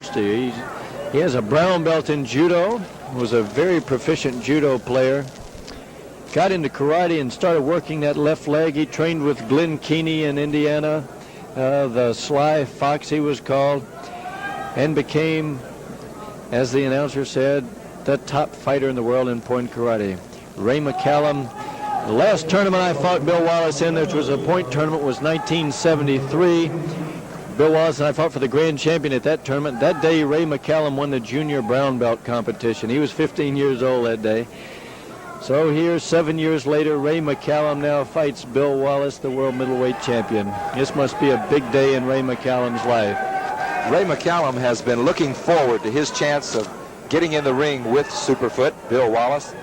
reports to you. He has a brown belt in judo, was a very proficient judo player. Got into karate and started working that left leg. He trained with Glenn Keeney in Indiana, the Sly Fox he was called, and became, as the announcer said, the top fighter in the world in point karate. Ray McCallum. The last tournament I fought Bill Wallace in, which was a point tournament, was 1973. Bill Wallace and I fought for the grand champion at that tournament. That day, Ray McCallum won the junior brown belt competition. He was 15 years old that day. So here, 7 years later, Ray McCallum now fights Bill Wallace, the world middleweight champion. This must be a big day in Ray McCallum's life. Ray McCallum has been looking forward to his chance of getting in the ring with Superfoot, Bill Wallace.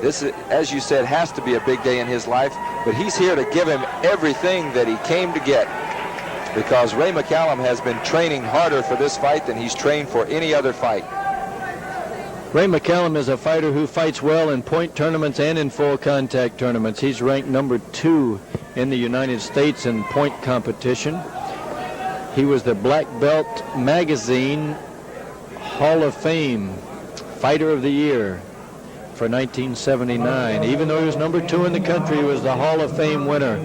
This, as you said, has to be a big day in his life, but he's here to give him everything that he came to get, because Ray McCallum has been training harder for this fight than he's trained for any other fight. Ray McCallum is a fighter who fights well in point tournaments and in full contact tournaments. He's ranked number 2 in the United States in point competition. He was the Black Belt Magazine Hall of Fame Fighter of the Year for 1979. Even though he was number 2 in the country, he was the Hall of Fame winner.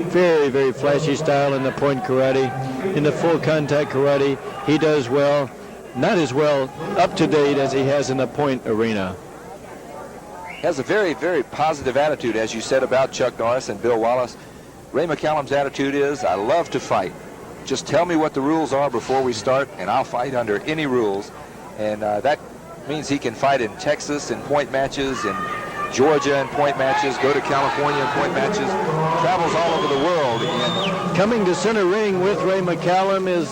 Very, very flashy style in the point karate. In the full contact karate, he does well. Not as well up to date as he has in the point arena. He has a very, very positive attitude, as you said about Chuck Norris and Bill Wallace. Ray McCallum's attitude is, I love to fight. Just tell me what the rules are before we start, and I'll fight under any rules. And that means he can fight in Texas in point matches, in Georgia in point matches, go to California in point matches, travels all over the world. And coming to center ring with Ray McCallum is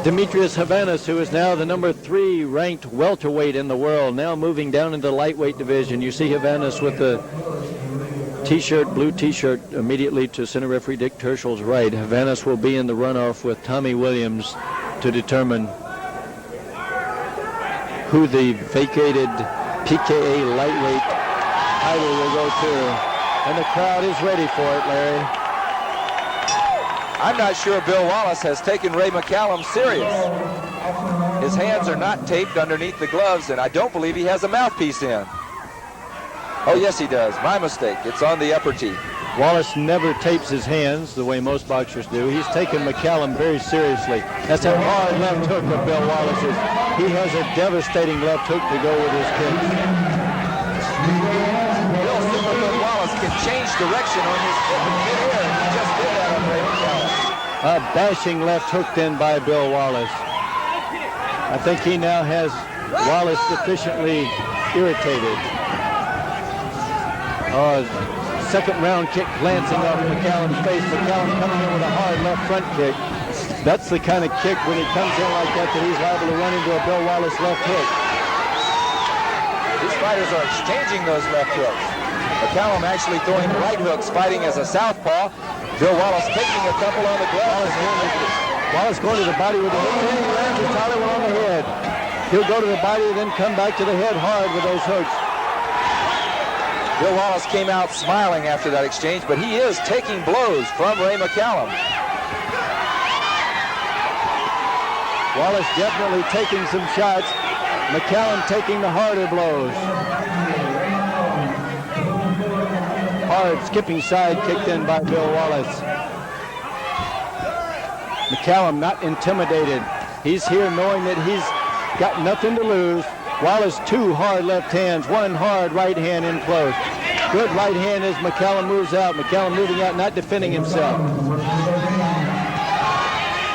Demetrius Havanas, who is now the number 3 ranked welterweight in the world, now moving down into the lightweight division. You see Havanas with the t-shirt, blue t-shirt, immediately to center referee Dick Terschel's right. Havanas will be in the runoff with Tommy Williams to determine who the vacated PKA lightweight title will go to. And the crowd is ready for it, Larry. I'm not sure Bill Wallace has taken Ray McCallum serious. His hands are not taped underneath the gloves, and I don't believe he has a mouthpiece in. Oh, yes, he does. My mistake. It's on the upper teeth. Wallace never tapes his hands the way most boxers do. He's taken McCallum very seriously. That's a hard left hook of Bill Wallace's. He has a devastating left hook to go with his kicks. Bill Superfoot Wallace can change direction on his foot in midair. He just did that on Ray McCallum. A bashing left hook then by Bill Wallace. I think he now has Wallace sufficiently irritated. Second round kick glancing off McCallum's face. McCallum coming in with a hard left front kick. That's the kind of kick when he comes in like that he's liable to run into a Bill Wallace left hook. These fighters are exchanging those left hooks. McCallum actually throwing right hooks, fighting as a southpaw. Bill Wallace taking a couple on the glove. Wallace going to the body with the hook. Then he lands a solid one on the head. He'll go to the body and then come back to the head hard with those hooks. Bill Wallace came out smiling after that exchange, but he is taking blows from Ray McCallum. Wallace definitely taking some shots. McCallum taking the harder blows. Hard skipping side kicked in by Bill Wallace. McCallum not intimidated. He's here knowing that he's got nothing to lose. Wallace 2 hard left hands, 1 hard right hand in close. Good right hand as McCallum moves out. McCallum moving out, not defending himself.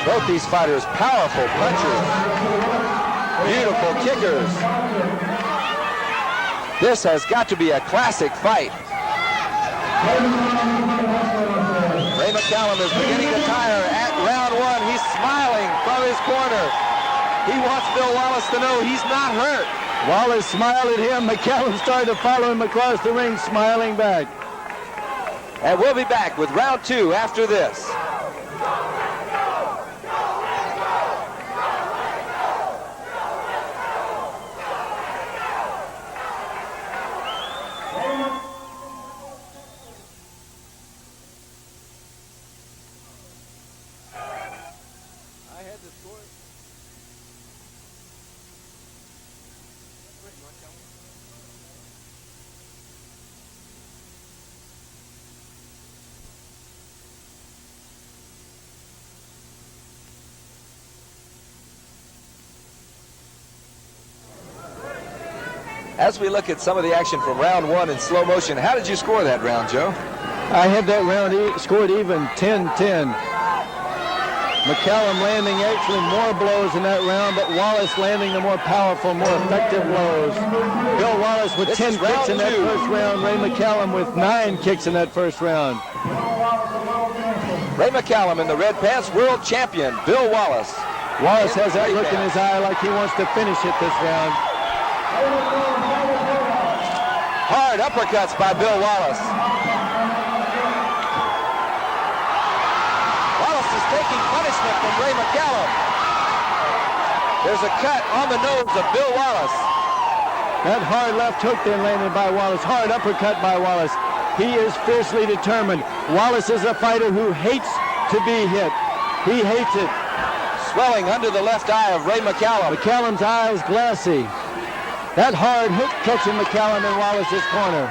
Both these fighters, powerful punchers, beautiful kickers. This has got to be a classic fight. Ray McCallum is beginning to tire at round 1. He's smiling from his corner. He wants Bill Wallace to know he's not hurt. Wallace smiled at him. McCallum started to follow him across the ring, smiling back. And we'll be back with round 2 after this. As we look at some of the action from round one in slow motion, how did you score that round, Joe? I had that round scored even 10-10. McCallum landing actually more blows in that round, but Wallace landing the more powerful, more effective blows. Bill Wallace with 10 kicks in that first round. Ray McCallum with 9 kicks in that first round. Ray McCallum in the red pants, world champion, Bill Wallace. Wallace has that look in his eye like he wants to finish it this round. Hard uppercuts by Bill Wallace. Wallace is taking punishment from Ray McCallum. There's a cut on the nose of Bill Wallace. That hard left hook then landed by Wallace. Hard uppercut by Wallace. He is fiercely determined. Wallace is a fighter who hates to be hit. He hates it. Swelling under the left eye of Ray McCallum. McCallum's eye is glassy. That hard hook catching McCallum in Wallace's corner.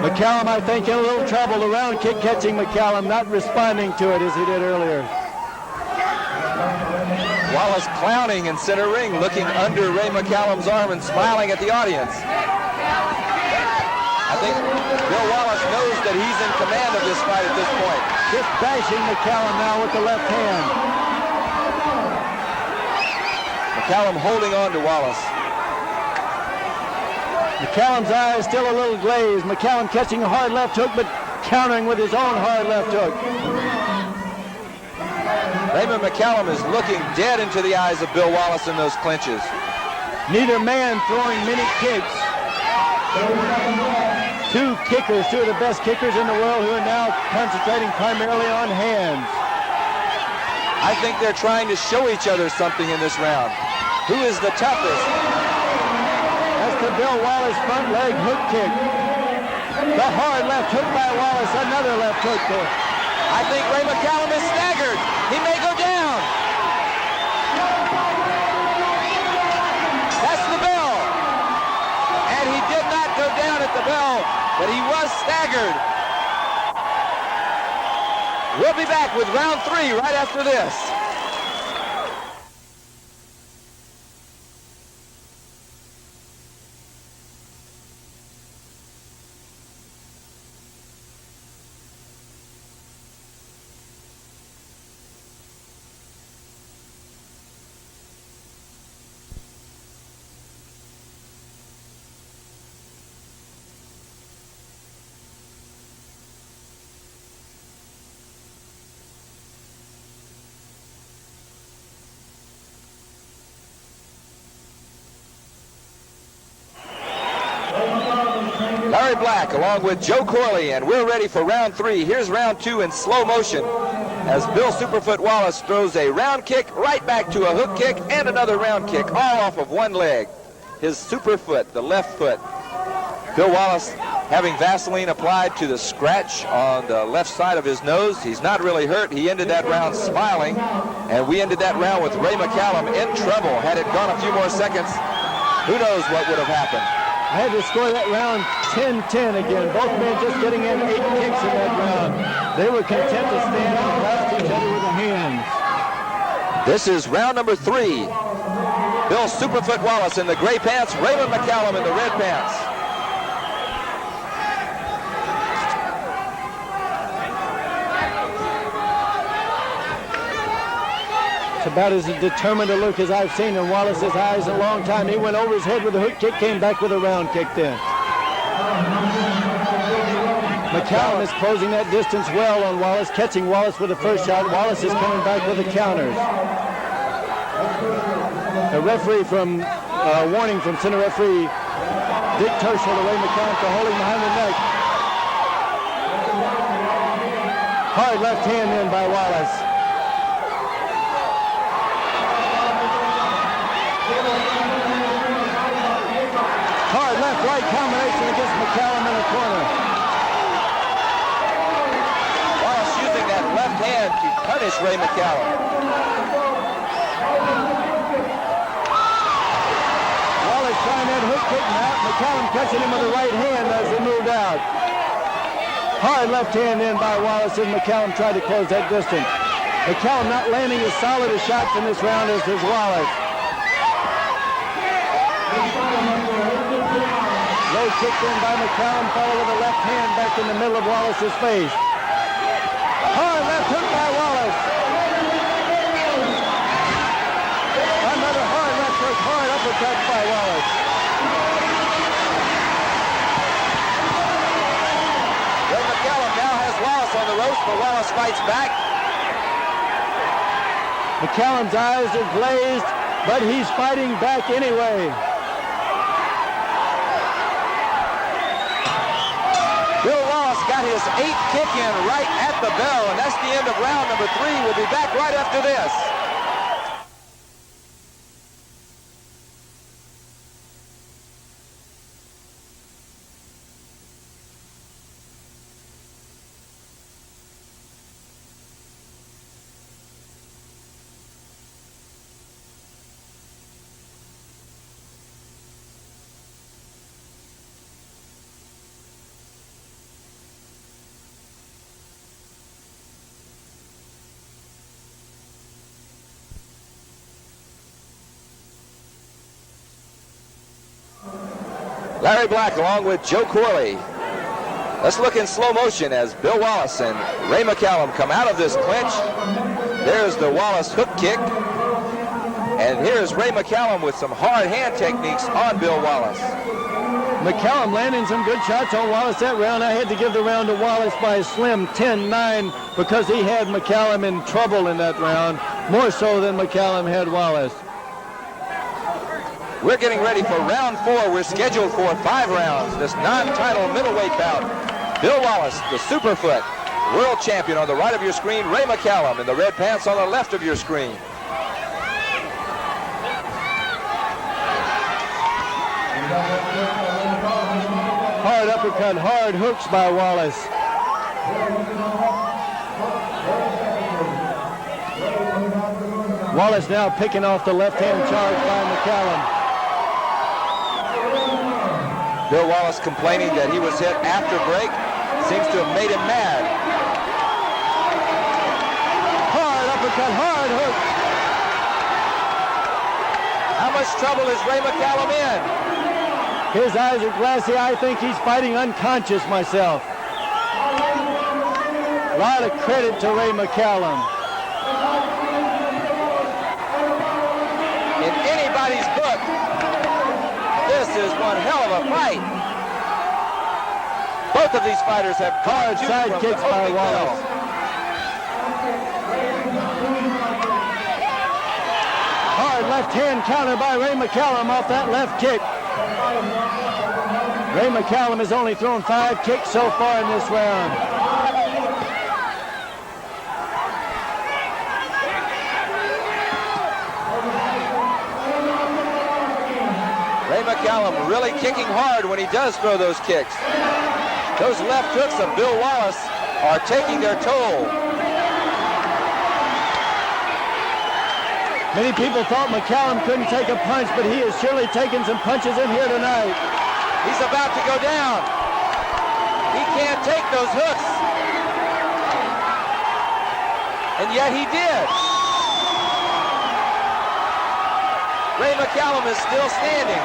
McCallum, I think, in a little trouble. The round kick catching McCallum, not responding to it as he did earlier. Wallace clowning in center ring, looking under Ray McCallum's arm and smiling at the audience. I think Bill Wallace knows that he's in command of this fight at this point. Just bashing McCallum now with the left hand. McCallum holding on to Wallace. McCallum's eye is still a little glazed. McCallum catching a hard left hook, but countering with his own hard left hook. Raymond McCallum is looking dead into the eyes of Bill Wallace in those clinches. Neither man throwing many kicks. Two kickers, two of the best kickers in the world who are now concentrating primarily on hands. I think they're trying to show each other something in this round. Who is the toughest? That's the Bill Wallace front leg hook kick. The hard left hook by Wallace, another left hook there. I think Ray McCallum is staggered. He may go down. That's the bell. And he did not go down at the bell, but he was staggered. We'll be back with round 3 right after this. Larry Black along with Joe Corley, and we're ready for round 3. Here's round 2 in slow motion as Bill Superfoot Wallace throws a round kick right back to a hook kick and another round kick, all off of one leg. His superfoot, the left foot. Bill Wallace having Vaseline applied to the scratch on the left side of his nose. He's not really hurt. He ended that round smiling, and we ended that round with Ray McCallum in trouble. Had it gone a few more seconds, who knows what would have happened. I had to score that round 10-10 again. Both men just getting in 8 kicks in that round. They were content to stand and blast each other with the hands. This is round number 3. Bill Superfoot Wallace in the gray pants, Raymond McCallum in the red pants. It's about as determined a look as I've seen in Wallace's eyes in a long time. He went over his head with a hook kick, came back with a round kick then. McCallum is closing that distance well on Wallace, catching Wallace with the first shot. Wallace is coming back with the counters. A referee from, warning from center referee Dick Tershel to Ray McCallum for holding behind the neck. Hard left hand in by Wallace. Hard left-right combination against McCallum in the corner. Wallace using that left hand to punish Ray McCallum. Wallace trying that hook kick out. McCallum catching him with the right hand as he moved out. Hard left hand in by Wallace as McCallum tried to close that distance. McCallum not landing as solid a shots in this round as Wallace. High kick in by McCallum, followed with a left hand back in the middle of Wallace's face. Hard left hook by Wallace. Another hard left hook, hard uppercut by Wallace. Ray McCallum now has Wallace on the ropes, but Wallace fights back. McCallum's eyes are glazed, but he's fighting back anyway. Bill Wallace got his 8th kick in right at the bell, and that's the end of round number 3. We'll be back right after this. Larry Black along with Joe Corley. Let's look in slow motion as Bill Wallace and Ray McCallum come out of this clinch. There's the Wallace hook kick. And here's Ray McCallum with some hard hand techniques on Bill Wallace. McCallum landing some good shots on Wallace that round. I had to give the round to Wallace by a slim 10-9 because he had McCallum in trouble in that round, more so than McCallum had Wallace. We're getting ready for round 4. We're scheduled for 5 rounds. This non-title middleweight bout. Bill Wallace, the Superfoot world champion on the right of your screen. Ray McCallum in the red pants on the left of your screen. Hard uppercut, hard hooks by Wallace. Wallace now picking off the left-hand charge by McCallum. Bill Wallace complaining that he was hit after break. Seems to have made him mad. Hard uppercut, hard hook. How much trouble is Ray McCallum in? His eyes are glassy. I think he's fighting unconscious myself. A lot of credit to Ray McCallum. In anybody's book, this is one hell of a fight. Both of these fighters have hard side kicks by Wallace. Hard left hand counter by Ray McCallum off that left kick. Ray McCallum has only thrown 5 kicks so far in this round. Ray McCallum really kicking hard when he does throw those kicks. Those left hooks of Bill Wallace are taking their toll. Many people thought McCallum couldn't take a punch, but he has surely taken some punches in here tonight. He's about to go down. He can't take those hooks. And yet he did. Ray McCallum is still standing.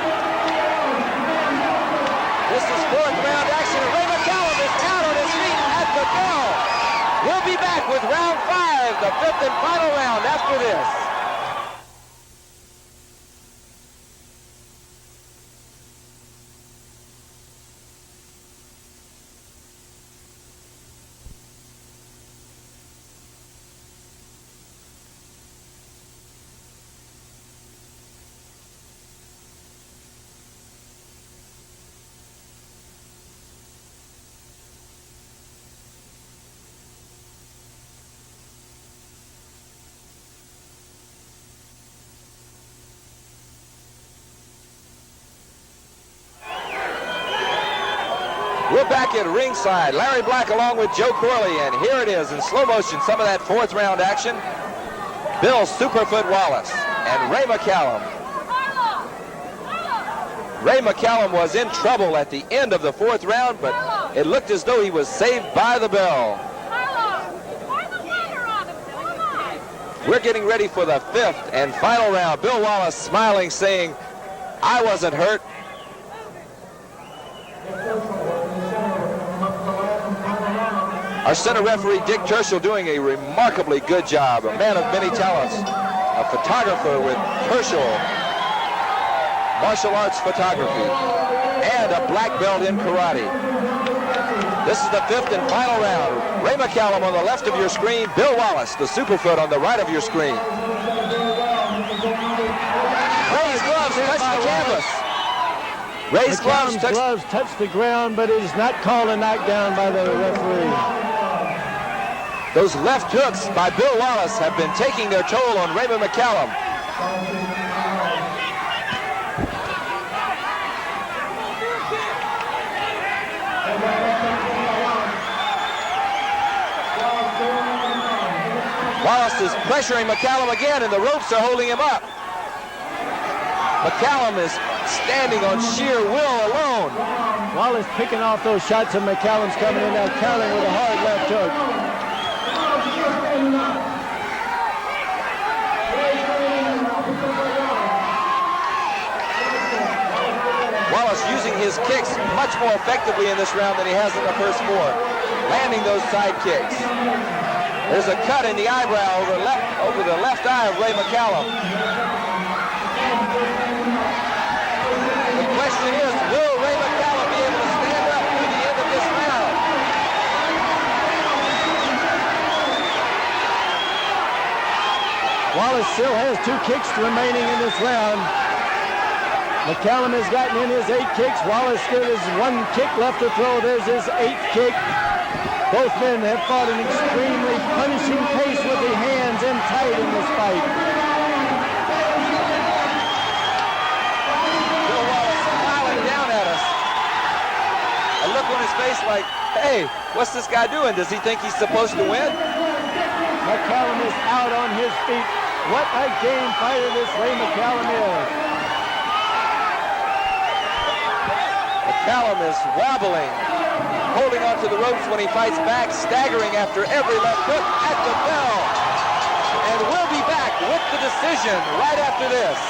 This is 4th round action, and Ray McCallum is out on his feet at the bell. We'll be back with round 5, the 5th and final round after this. We're back at ringside. Larry Black along with Joe Corley, and here it is in slow motion, some of that 4th round action. Bill Superfoot Wallace and Ray McCallum. Ray McCallum was in trouble at the end of the 4th round, but it looked as though he was saved by the bell. We're getting ready for the 5th and final round. Bill Wallace smiling, saying, "I wasn't hurt." Our center referee, Dick Tershel, doing a remarkably good job. A man of many talents. A photographer with Tershel Martial Arts Photography. And a black belt in karate. This is the 5th and final round. Ray McCallum on the left of your screen. Bill Wallace, the Superfoot, on the right of your screen. Ray's gloves touch the canvas. Ray's gloves touch the ground, but it is not called a knockdown by the referee. Those left hooks by Bill Wallace have been taking their toll on Ray McCallum. Wallace is pressuring McCallum again, and the ropes are holding him up. McCallum is standing on sheer will alone. Wallace picking off those shots, and McCallum's coming in now, countering with a hard left hook. Wallace using his kicks much more effectively in this round than he has in the first 4. Landing those side kicks. There's a cut in the eyebrow over the left eye of Ray McCallum. The question is, will Ray McCallum be able to stand up through the end of this round? Wallace still has 2 kicks remaining in this round. McCallum has gotten in his 8 kicks. Wallace still has 1 kick left to throw. There's his 8th kick. Both men have fought an extremely punishing pace with the hands in tight in this fight. Bill Wallace smiling down at us. A look on his face like, hey, what's this guy doing? Does he think he's supposed to win? McCallum is out on his feet. What a game fighter this Ray McCallum is. McCallum is wobbling, holding onto the ropes when he fights back, staggering after every left hook at the bell. And we'll be back with the decision right after this.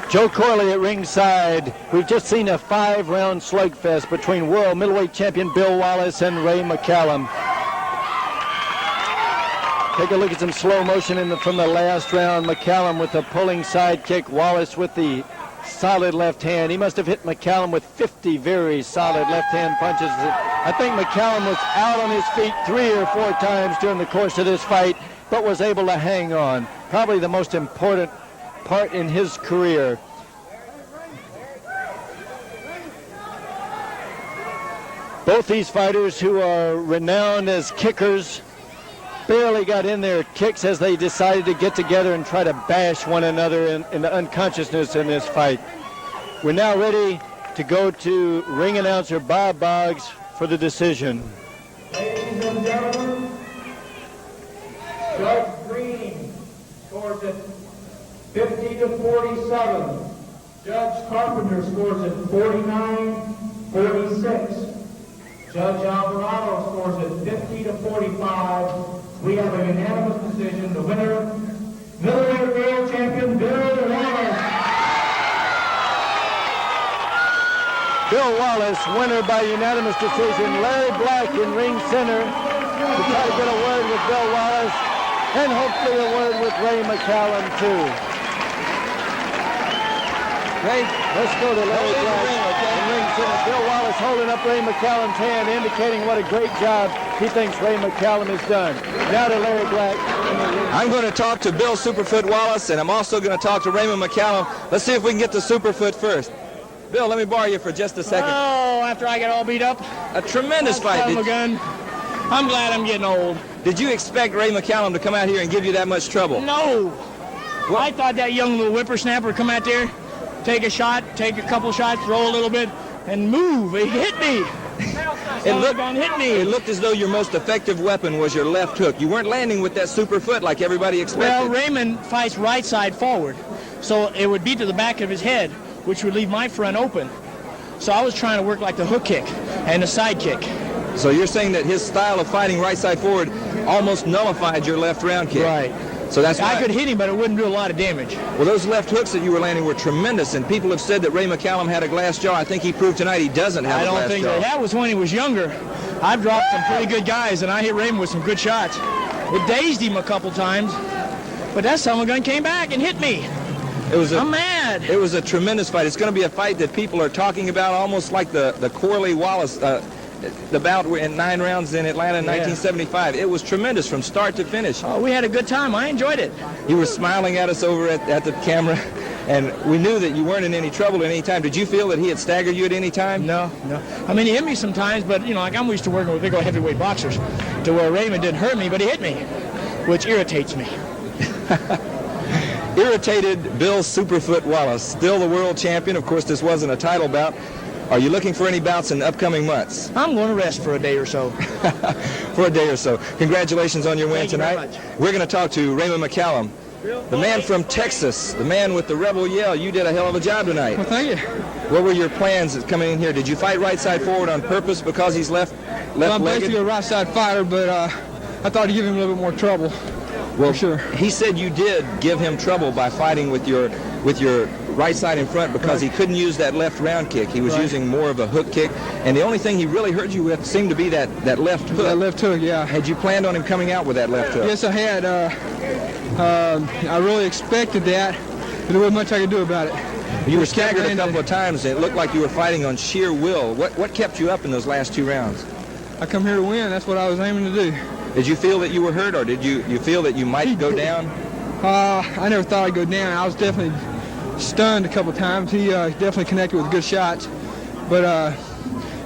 Joe Corley at ringside. We've just seen a 5-round slugfest between world middleweight champion Bill Wallace and Ray McCallum. Take a look at some slow motion from the last round. McCallum with the pulling side kick. Wallace with the solid left hand. He must have hit McCallum with 50 very solid left hand punches. I think McCallum was out on his feet 3 or 4 times during the course of this fight, but was able to hang on. Probably the most important part in his career. Both these fighters, who are renowned as kickers, barely got in their kicks as they decided to get together and try to bash one another into unconsciousness in this fight. We're now ready to go to ring announcer Bob Boggs for the decision. Ladies and gentlemen, Judge Green scores it 50-47. Judge Carpenter scores it 49-46. Judge Alvarado scores it 50-45. We have a unanimous decision. The winner, middleweight world champion Bill Wallace. Bill Wallace, winner by unanimous decision. Larry Black in ring center to try to get a word with Bill Wallace. and hopefully a word with Ray McCallum, too. Ray, let's go to Larry Black. Bill Wallace holding up Ray McCallum's hand, indicating what a great job he thinks Ray McCallum has done. Now to Larry Black. I'm going to talk to Bill Superfoot Wallace, and I'm also going to talk to Raymond McCallum. Let's see if we can get to Superfoot first. Bill, let me borrow you for just a second. Oh, after I get all beat up? A tremendous fight. I'm glad I'm getting old. Did you expect Ray McCallum to come out here and give you that much trouble? No. What? I thought that young little whippersnapper would come out there, take a shot, take a couple shots, throw a little bit, and move. He hit me. It looked as though your most effective weapon was your left hook. You weren't landing with that super foot like everybody expected. Well, Raymond fights right side forward, so it would be to the back of his head, which would leave my front open. So I was trying to work like the hook kick and the side kick. So you're saying that his style of fighting right side forward almost nullified your left round kick. Right. So that's why I could hit him, but it wouldn't do a lot of damage. Well, those left hooks that you were landing were tremendous, and people have said that Ray McCallum had a glass jaw. I think he proved tonight he doesn't have a glass jaw. I don't think that was when he was younger. I've dropped some pretty good guys, and I hit Raymond with some good shots. It dazed him a couple times, but that son of a gun came back and hit me. I'm mad. It was a tremendous fight. It's going to be a fight that people are talking about almost like the Corley-Wallace the bout in 9 rounds in Atlanta in 1975. It was tremendous from start to finish. Oh, we had a good time. I enjoyed it. You were smiling at us over at the camera, and we knew that you weren't in any trouble at any time. Did you feel that he had staggered you at any time? No. I mean, he hit me sometimes, but, you know, like I'm used to working with big old heavyweight boxers, to where Raymond didn't hurt me, but he hit me, which irritates me. Irritated Bill Superfoot Wallace, still the world champion. Of course, this wasn't a title bout. Are you looking for any bouts in the upcoming months? I'm going to rest for a day or so. For a day or so. Congratulations on your win tonight. Thank you very much. We're going to talk to Raymond McCallum, the man from Texas, the man with the rebel yell. You did a hell of a job tonight. Well, thank you. What were your plans coming in here? Did you fight right side forward on purpose because he's left-legged? Well, I'm basically a right side fighter, but I thought I'd give him a little bit more trouble. Well, for sure. He said you did give him trouble by fighting with your right side in front because he couldn't use that left round kick. He was using more of a hook kick, and the only thing he really hurt you with seemed to be that left hook. That left hook, yeah. Had you planned on him coming out with that left hook? Yes, I had. I really expected that, but there wasn't much I could do about it. You were staggered a couple of times, and it looked like you were fighting on sheer will. What kept you up in those last 2 rounds? I come here to win. That's what I was aiming to do. Did you feel that you were hurt, or did you feel that you might go down? I never thought I'd go down. I was definitely stunned a couple of times. He definitely connected with good shots, but I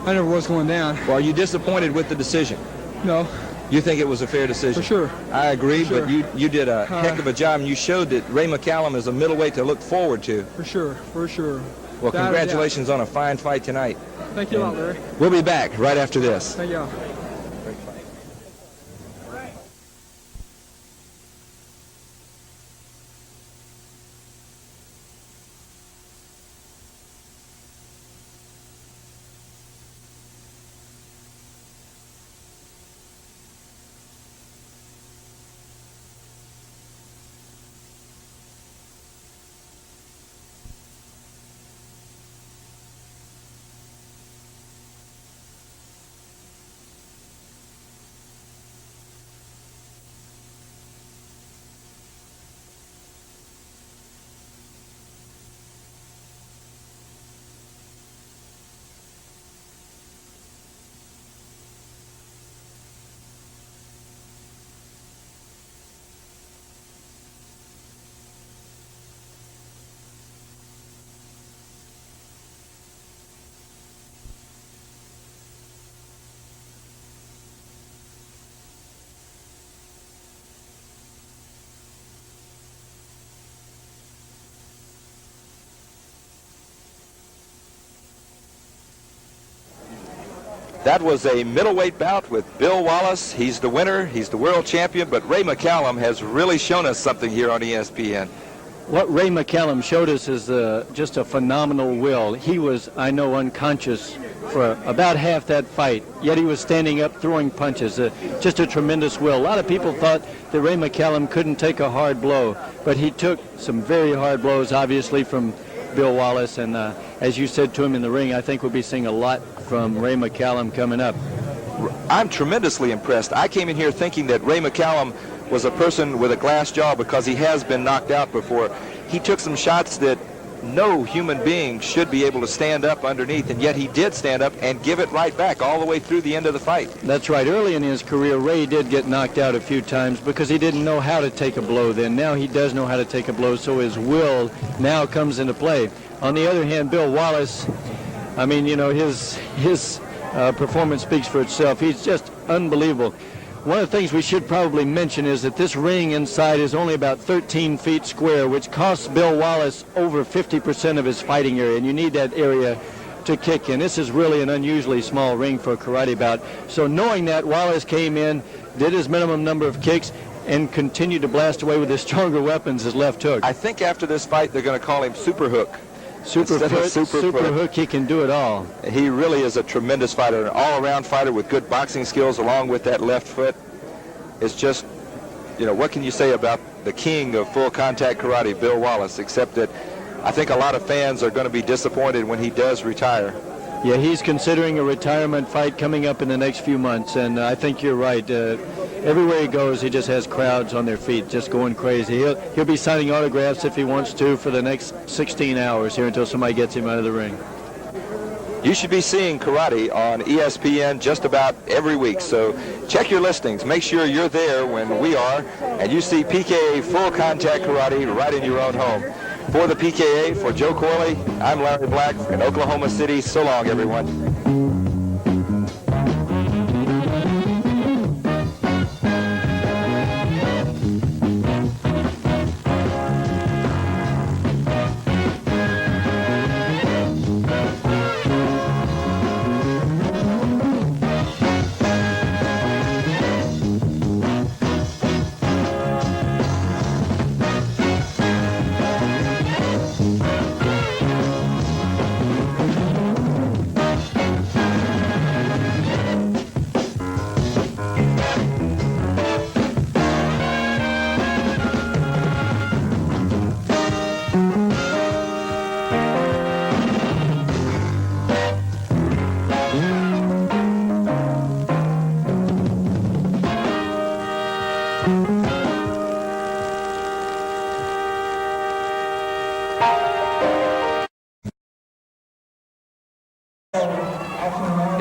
never was going down. Well, are you disappointed with the decision? No. You think it was a fair decision? For sure. I agree, For sure. but you did a heck of a job, and you showed that Ray McCallum is a middleweight to look forward to. For sure, for sure. Well, congratulations on a fine fight tonight. Thank you a lot, Larry. We'll be back right after this. Thank y'all. That was a middleweight bout with Bill Wallace. He's the winner. He's the world champion. But Ray McCallum has really shown us something here on ESPN. What Ray McCallum showed us is just a phenomenal will. He was, I know, unconscious for about half that fight, yet he was standing up, throwing punches. Just a tremendous will. A lot of people thought that Ray McCallum couldn't take a hard blow, but he took some very hard blows, obviously, from Bill Wallace. And as you said to him in the ring, I think we'll be seeing a lot from Ray McCallum coming up. I'm tremendously impressed. I came in here thinking that Ray McCallum was a person with a glass jaw because he has been knocked out before. He took some shots that no human being should be able to stand up underneath, and yet he did stand up and give it right back all the way through the end of the fight. That's right. Early in his career, Ray did get knocked out a few times because he didn't know how to take a blow then. Now he does know how to take a blow, so his will now comes into play. On the other hand, Bill Wallace, I mean, you know, his performance speaks for itself. He's just unbelievable. One of the things we should probably mention is that this ring inside is only about 13 feet square, which costs Bill Wallace over 50% of his fighting area, and you need that area to kick in. This is really an unusually small ring for a karate bout. So knowing that, Wallace came in, did his minimum number of kicks, and continued to blast away with his stronger weapons, his left hook. I think after this fight, they're going to call him Super Hook. Super hook, he can do it all. He really is a tremendous fighter, an all-around fighter with good boxing skills along with that left foot. It's just, you know, what can you say about the king of full contact karate, Bill Wallace, except that I think a lot of fans are going to be disappointed when he does retire. Yeah, he's considering a retirement fight coming up in the next few months, and I think you're right. Everywhere he goes, he just has crowds on their feet, just going crazy. He'll be signing autographs if he wants to for the next 16 hours here until somebody gets him out of the ring. You should be seeing karate on ESPN just about every week, so check your listings. Make sure you're there when we are, and you see PKA full contact karate right in your own home. For the PKA, for Joe Corley, I'm Larry Black in Oklahoma City. So long, everyone.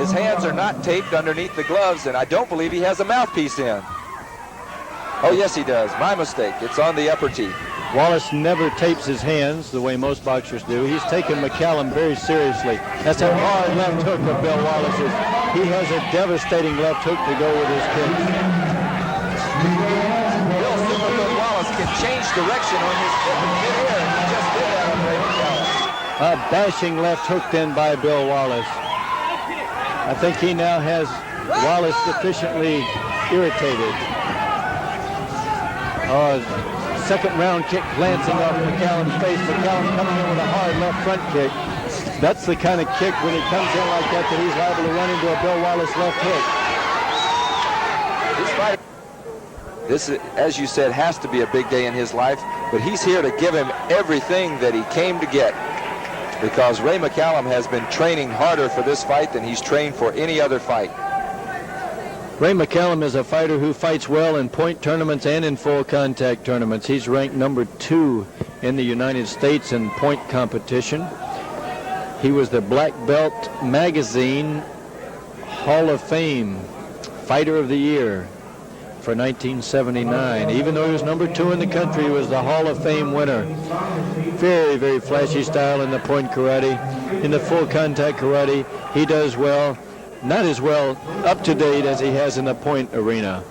His hands are not taped underneath the gloves, and I don't believe he has a mouthpiece in. Oh, yes, he does. My mistake. It's on the upper tee. Wallace never tapes his hands the way most boxers do. He's taken McCallum very seriously. That's a hard left hook of Bill Wallace's. He has a devastating left hook to go with his kick. Bill Superhook Wallace can change direction on his kick in midair, and he just did that on Ray McCallum. A bashing left hook then by Bill Wallace. I think he now has Wallace sufficiently irritated. Second round kick glancing off McCallum's face. McCallum coming in with a hard left front kick. That's the kind of kick when he comes in like that he's liable to run into a Bill Wallace left hook. This, as you said, has to be a big day in his life, but he's here to give him everything that he came to get, because Ray McCallum has been training harder for this fight than he's trained for any other fight. Ray McCallum is a fighter who fights well in point tournaments and in full contact tournaments. He's ranked number 2 in the United States in point competition. He was the Black Belt Magazine Hall of Fame Fighter of the Year for 1979. Even though he was number 2 in the country, he was the Hall of Fame winner. Very, very flashy style in the point karate. In the full contact karate, he does well. Not as well up to date as he has in the point arena.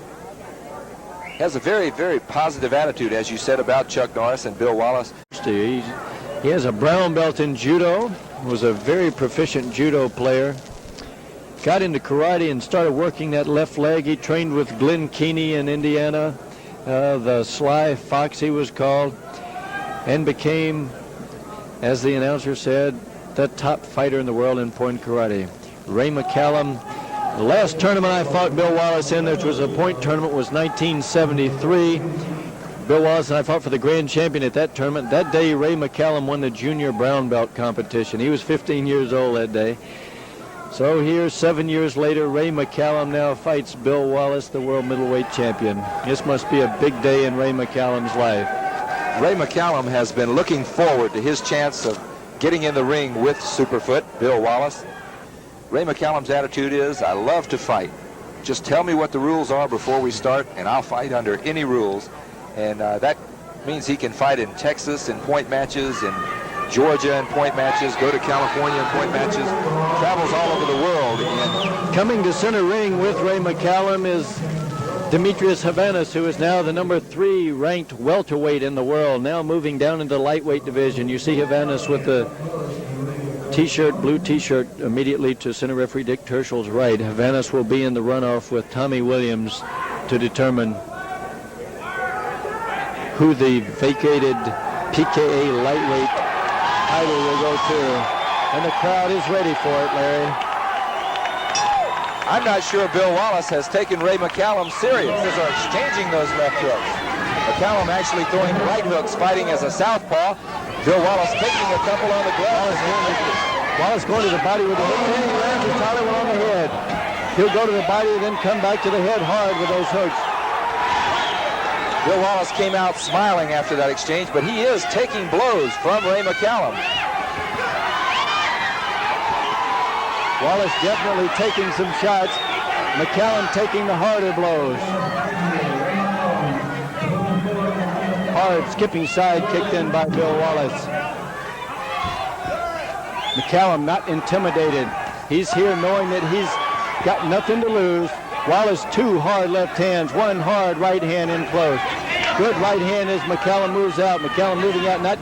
Has a very, very positive attitude, as you said about Chuck Norris and Bill Wallace. He has a brown belt in judo, was a very proficient judo player. Got into karate and started working that left leg. He trained with Glenn Keeney in Indiana, the Sly Fox he was called, and became, as the announcer said, the top fighter in the world in point karate. Ray McCallum, the last tournament I fought Bill Wallace in, which was a point tournament, was 1973. Bill Wallace and I fought for the grand champion at that tournament. That day, Ray McCallum won the junior brown belt competition. He was 15 years old that day. So here, 7 years later, Ray McCallum now fights Bill Wallace, the world middleweight champion. This must be a big day in Ray McCallum's life. Ray McCallum has been looking forward to his chance of getting in the ring with Superfoot, Bill Wallace. Ray McCallum's attitude is, I love to fight. Just tell me what the rules are before we start, and I'll fight under any rules. And that means he can fight in Texas in point matches, in Georgia in point matches, go to California in point matches, travels all over the world. And coming to center ring with Ray McCallum is Demetrius Havanas, who is now the number 3 ranked welterweight in the world, now moving down into the lightweight division. You see Havanas with the t-shirt, blue t-shirt, immediately to center referee Dick Terschel's right. Havanas will be in the runoff with Tommy Williams to determine who the vacated PKA lightweight title will go to. And the crowd is ready for it, Larry. I'm not sure Bill Wallace has taken Ray McCallum serious. They are exchanging those left hooks. McCallum actually throwing right hooks, fighting as a southpaw. Bill Wallace taking a couple on the glove. Wallace going to the body with the hook. And he lands a solid one on the head. He'll go to the body and then come back to the head hard with those hooks. Bill Wallace came out smiling after that exchange, but he is taking blows from Ray McCallum. Wallace definitely taking some shots. McCallum taking the harder blows. Hard skipping side kicked in by Bill Wallace. McCallum not intimidated. He's here knowing that he's got nothing to lose. Wallace 2 hard left hands, 1 hard right hand in close. Good right hand as McCallum moves out. McCallum moving out, not